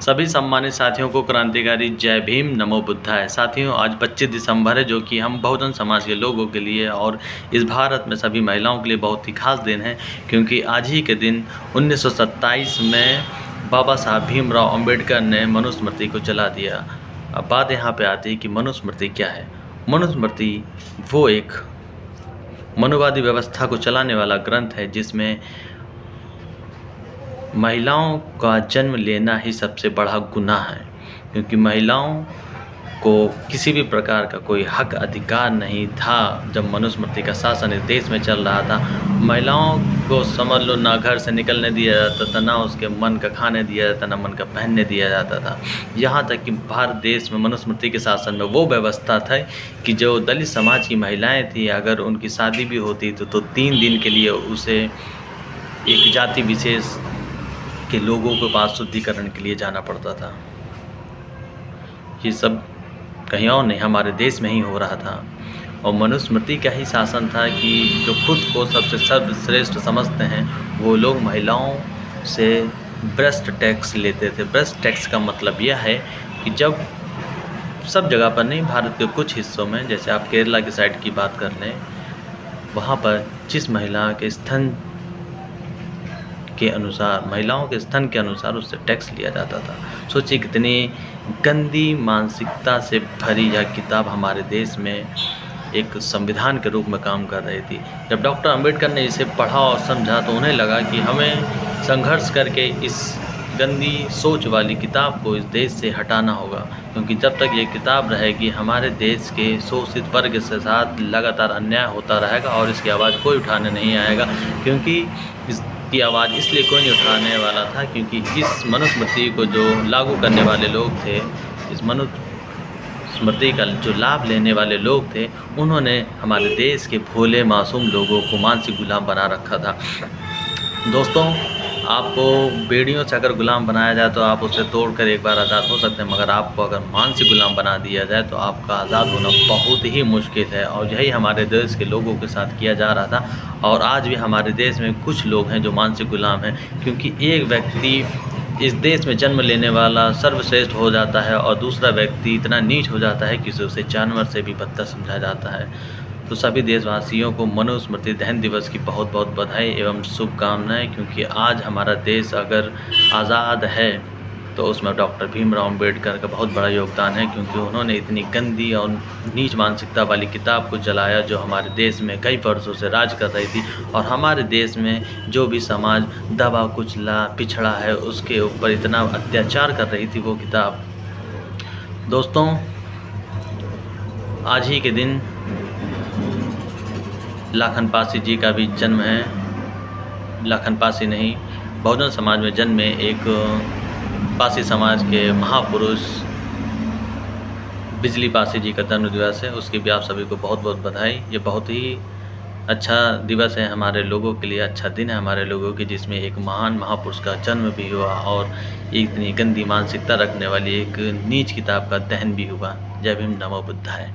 सभी सम्मानित साथियों को क्रांतिकारी जय भीम नमो बुद्धाय। साथियों, आज 25 दिसंबर है, जो कि हम बहुजन समाज के लोगों के लिए और इस भारत में सभी महिलाओं के लिए बहुत ही खास दिन है, क्योंकि आज ही के दिन 1927 में बाबा साहब भीमराव अंबेडकर ने मनुस्मृति को जला दिया। अब बात यहाँ पे आती है कि मनुस्मृति क्या है। मनुस्मृति वो एक मनुवादी व्यवस्था को चलाने वाला ग्रंथ है जिसमें महिलाओं का जन्म लेना ही सबसे बड़ा गुनाह है, क्योंकि महिलाओं को किसी भी प्रकार का कोई हक अधिकार नहीं था। जब मनुस्मृति का शासन इस देश में चल रहा था, महिलाओं को समझ लो ना घर से निकलने दिया जाता था, ना उसके मन का खाने दिया जाता, ना मन का पहनने दिया जाता था। यहाँ तक कि भारत देश में मनुस्मृति के शासन में वो व्यवस्था था कि जो दलित समाज की महिलाएं थी, अगर उनकी शादी भी होती तो 3 दिन के लिए उसे एक जाति विशेष के लोगों के पास शुद्धिकरण के लिए जाना पड़ता था। ये सब कहीं और नहीं, हमारे देश में ही हो रहा था। और मनुस्मृति का ही शासन था कि जो खुद को सबसे सर्वश्रेष्ठ समझते हैं वो लोग महिलाओं से ब्रेस्ट टैक्स लेते थे। ब्रेस्ट टैक्स का मतलब यह है कि जब सब जगह पर नहीं, भारत के कुछ हिस्सों में, जैसे आप केरला की साइड की बात कर लें, वहाँ पर जिस महिला के स्तन के अनुसार, महिलाओं के स्तन के अनुसार उससे टैक्स लिया जाता था। सोचिए कितनी गंदी मानसिकता से भरी यह किताब हमारे देश में एक संविधान के रूप में काम कर रही थी। जब डॉक्टर अंबेडकर ने इसे पढ़ा और समझा तो उन्हें लगा कि हमें संघर्ष करके इस गंदी सोच वाली किताब को इस देश से हटाना होगा, क्योंकि जब तक ये किताब रहेगी हमारे देश के शोषित वर्ग के साथ लगातार अन्याय होता रहेगा और इसकी आवाज़ कोई उठाने नहीं आएगा। क्योंकि इसकी आवाज़ इसलिए कोई नहीं उठाने वाला था क्योंकि इस मनुस्मृति को जो लागू करने वाले लोग थे, इस मनुस्मृति का जो लाभ लेने वाले लोग थे, उन्होंने हमारे देश के भोले मासूम लोगों को मानसिक गुलाम बना रखा था। दोस्तों, आपको बेड़ियों से अगर गुलाम बनाया जाए तो आप उसे तोड़कर एक बार आज़ाद हो सकते हैं, मगर आपको अगर मानसिक गुलाम बना दिया जाए तो आपका आज़ाद होना बहुत ही मुश्किल है। और यही हमारे देश के लोगों के साथ किया जा रहा था। और आज भी हमारे देश में कुछ लोग हैं जो मानसिक गुलाम हैं, क्योंकि एक व्यक्ति इस देश में जन्म लेने वाला सर्वश्रेष्ठ हो जाता है और दूसरा व्यक्ति इतना नीच हो जाता है कि उसे जानवर से भी बदतर समझा जाता है। तो सभी देशवासियों को मनुस्मृति दहन दिवस की बहुत बहुत बधाई एवं शुभकामनाएं, क्योंकि आज हमारा देश अगर आज़ाद है तो उसमें डॉक्टर भीमराव अंबेडकर का बहुत बड़ा योगदान है, क्योंकि उन्होंने इतनी गंदी और नीच मानसिकता वाली किताब को जलाया जो हमारे देश में कई वर्षों से राज कर रही थी। और हमारे देश में जो भी समाज दबा कुचला पिछड़ा है उसके ऊपर इतना अत्याचार कर रही थी वो किताब। दोस्तों, आज ही के दिन लाखन पासी जी का भी जन्म है। लाखन पासी नहीं, बहुजन समाज में जन्मे एक पासी समाज के महापुरुष बिजली पासी जी का जन्म दिवस है। उसकी भी आप सभी को बहुत बहुत बधाई। ये बहुत ही अच्छा दिवस है हमारे लोगों के लिए, अच्छा दिन है हमारे लोगों की, जिसमें एक महान महापुरुष का जन्म भी हुआ और इतनी गंदी मानसिकता रखने वाली एक नीच किताब का दहन भी हुआ। जय भीम नमो बुद्धाय।